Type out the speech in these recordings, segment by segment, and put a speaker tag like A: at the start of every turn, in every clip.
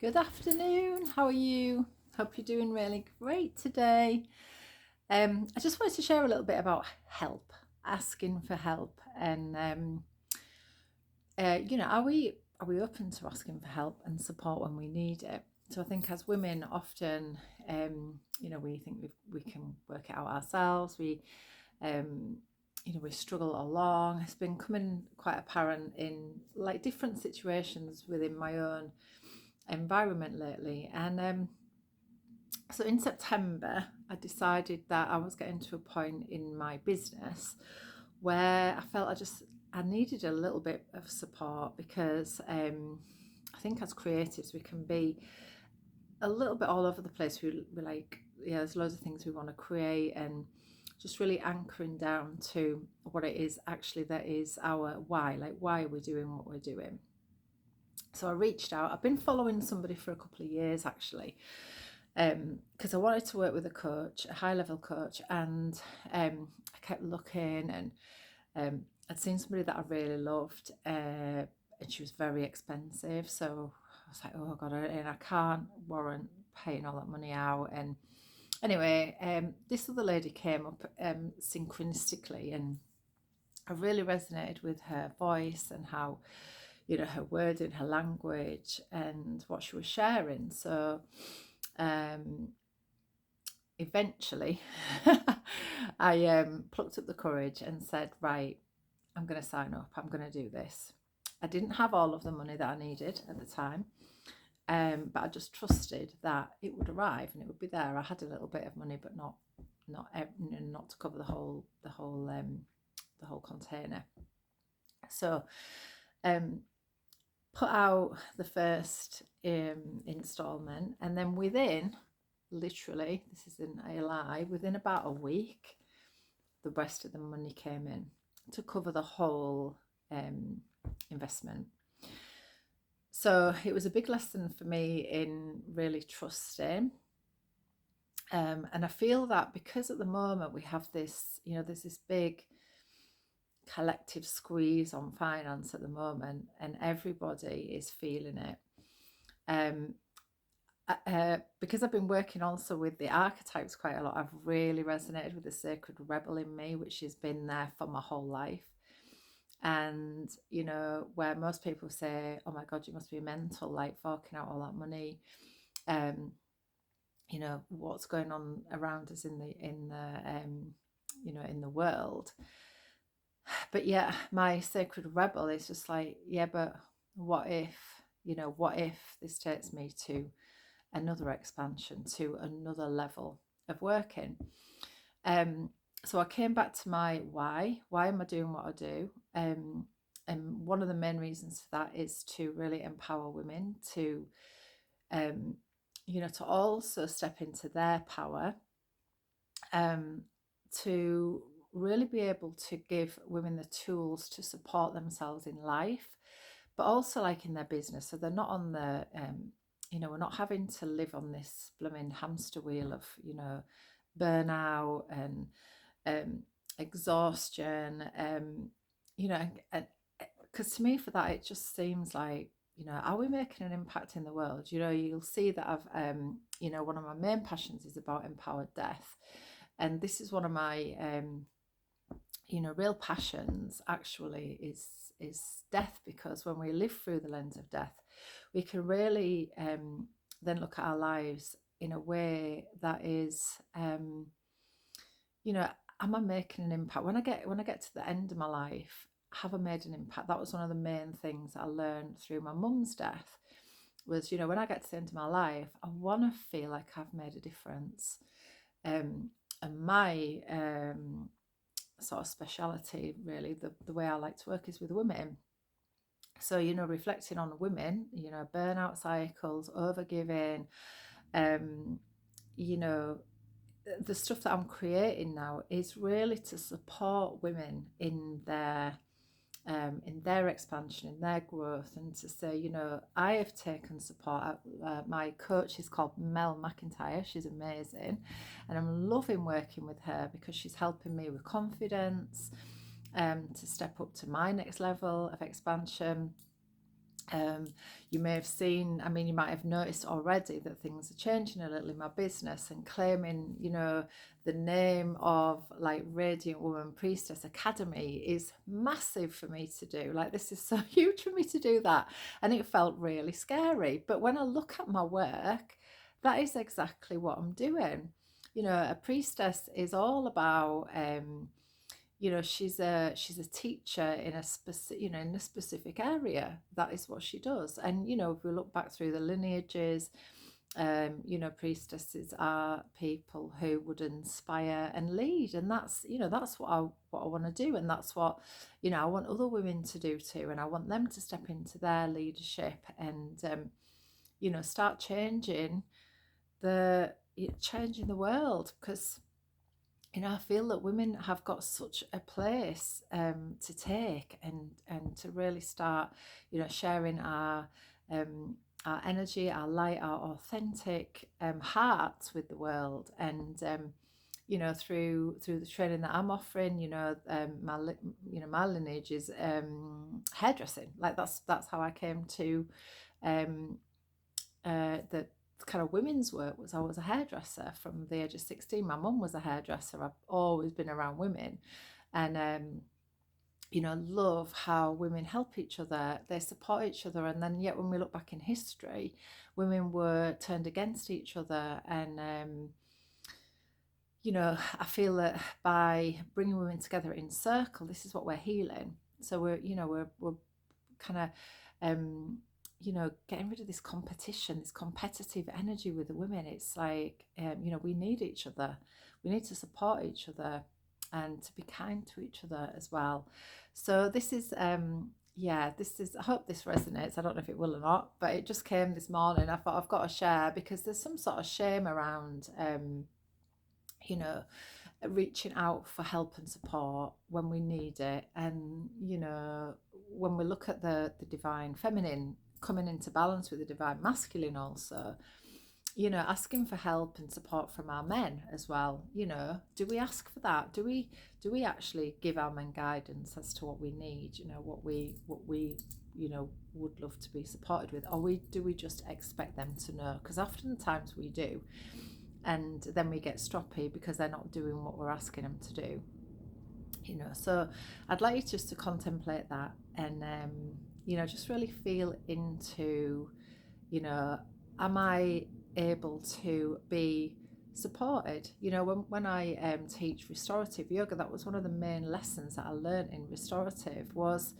A: Good afternoon. How are you? Hope you're doing really great today. I just wanted to share a little bit about help, asking for help, and are we open to asking for help and support when we need it? So I think as women, often, we think we can work it out ourselves. Um, we struggle along. It's been coming quite apparent in like different situations within my own environment lately, and so in September, I decided that I was getting to a point in my business where I felt I needed a little bit of support because I think as creatives we can be a little bit all over the place. We like, yeah, there's loads of things we want to create, and just really anchoring down to what it is actually that is our why, like why are we doing what we're doing. So I reached out. I've been following somebody for a couple of years actually, because I wanted to work with a coach, a high level coach, and I kept looking, and I'd seen somebody that I really loved, and she was very expensive. So I was like, oh God, and I can't warrant paying all that money out. And anyway, this other lady came up synchronistically, and I really resonated with her voice and how, her wording, her language, and what she was sharing. So um, eventually, I plucked up the courage and said, right, I'm going to sign up. I'm going to do this. I didn't have all of the money that I needed at the time, but I just trusted that it would arrive and it would be there. I had a little bit of money, but not to cover the whole container. So put out the first installment, and then within, literally, this isn't a lie, within about a week, the rest of the money came in to cover the whole investment. So it was a big lesson for me in really trusting. And I feel that because at the moment we have this, there's this big collective squeeze on finance at the moment, and everybody is feeling it. Um, because I've been working also with the archetypes quite a lot, I've really resonated with the sacred rebel in me, which has been there for my whole life. And, where most people say, oh my God, you must be mental, like forking out all that money. What's going on around us in the world. But yeah, my sacred rebel is just like, yeah, but what if this takes me to another expansion, to another level of working? So I came back to my why. Why am I doing what I do? And one of the main reasons for that is to really empower women to, to also step into their power, to really be able to give women the tools to support themselves in life, but also like in their business. So they're not on the, we're not having to live on this blooming hamster wheel of, burnout and exhaustion. Because to me, for that, it just seems like, are we making an impact in the world? You'll see that one of my main passions is about empowered death. And this is one of my real passions actually is death, because when we live through the lens of death, we can really then look at our lives in a way that is am I making an impact when I get to the end of my life? Have I made an impact? That was one of the main things I learned through my mum's death, was when I get to the end of my life, I want to feel like I've made a difference. And my sort of speciality, really, the way I like to work is with women. So, reflecting on women, burnout cycles, overgiving, you know, the stuff that I'm creating now is really to support women in their expansion, in their growth, and to say, I have taken support. My coach is called Mel McIntyre. She's amazing, and I'm loving working with her because she's helping me with confidence, to step up to my next level of expansion. Um, you may have seen, I mean, you might have noticed already that things are changing a little in my business, and claiming, the name of like Radiant Woman Priestess Academy is massive for me to do. Like, this is so huge for me to do that. And it felt really scary. But when I look at my work, that is exactly what I'm doing. A priestess is all about, she's a teacher in a specific, in a specific area. That is what she does. And if we look back through the lineages, priestesses are people who would inspire and lead, and that's what I want to do, and that's what I want other women to do too, and I want them to step into their leadership and start changing the world, because I feel that women have got such a place to take, and to really start, sharing our energy, our light, our authentic hearts with the world. And through the training that I'm offering, my lineage is hairdressing. Like, that's how I came to the kind of women's work. Was I was a hairdresser from the age of 16. My mum was a hairdresser. I've always been around women, and love how women help each other, they support each other. And then yet when we look back in history, women were turned against each other. And I feel that by bringing women together in circle, this is what we're healing. So we're kind of getting rid of this competition, this competitive energy with the women. It's like, we need each other. We need to support each other and to be kind to each other as well. So this is, I hope this resonates. I don't know if it will or not, but it just came this morning. I thought I've got to share, because there's some sort of shame around, reaching out for help and support when we need it. And when we look at the divine feminine coming into balance with the divine masculine also, asking for help and support from our men as well. Do we ask for that? Do we actually give our men guidance as to what we need, what we would love to be supported with? Or do we just expect them to know? Because oftentimes we do, and then we get stroppy because they're not doing what we're asking them to do. So I'd like you just to contemplate that, and just really feel into, am I able to be supported? When I teach restorative yoga, that was one of the main lessons that I learned in restorative was,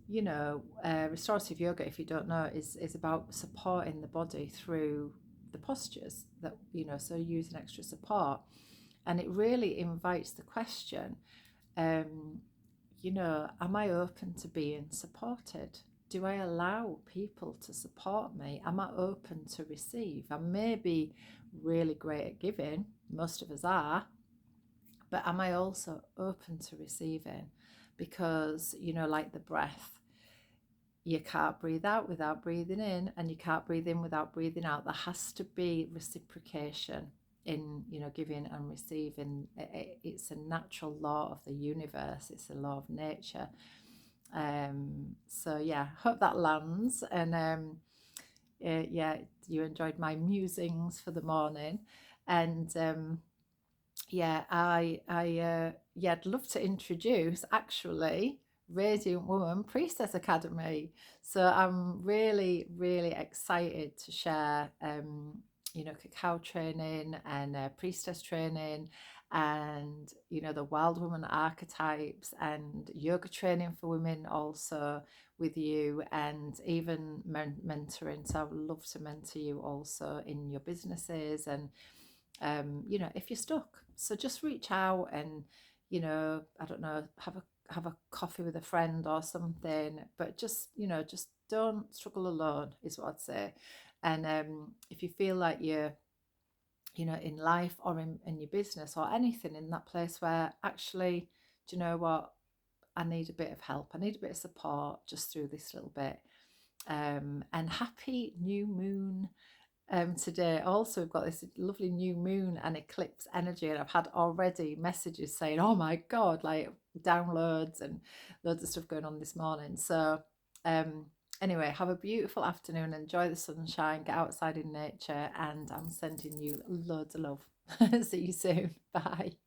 A: restorative yoga, if you don't know, is about supporting the body through the postures that, so using extra support. And it really invites the question, am I open to being supported? Do I allow people to support me? Am I open to receive? I may be really great at giving, most of us are, but am I also open to receiving? Because, like the breath, you can't breathe out without breathing in, and you can't breathe in without breathing out. There has to be reciprocation in giving and receiving. It's a natural law of the universe. It's a law of nature. So yeah, hope that lands. And you enjoyed my musings for the morning. And I'd love to introduce actually Radiant Woman Priestess Academy. So I'm really, really excited to share, cacao training and priestess training, and the wild woman archetypes, and yoga training for women also with you, and even mentoring. So I would love to mentor you also in your businesses, and if you're stuck. So just reach out and, I don't know, have a coffee with a friend or something, but just don't struggle alone is what I'd say. And if you feel like you're in life or in your business or anything, in that place where actually, do you know what, I need a bit of help, I need a bit of support just through this little bit. And happy new moon today. Also, we've got this lovely new moon and eclipse energy, and I've had already messages saying, oh my god, like downloads and loads of stuff going on this morning. So Anyway, have a beautiful afternoon, enjoy the sunshine, get outside in nature, and I'm sending you loads of love. See you soon. Bye.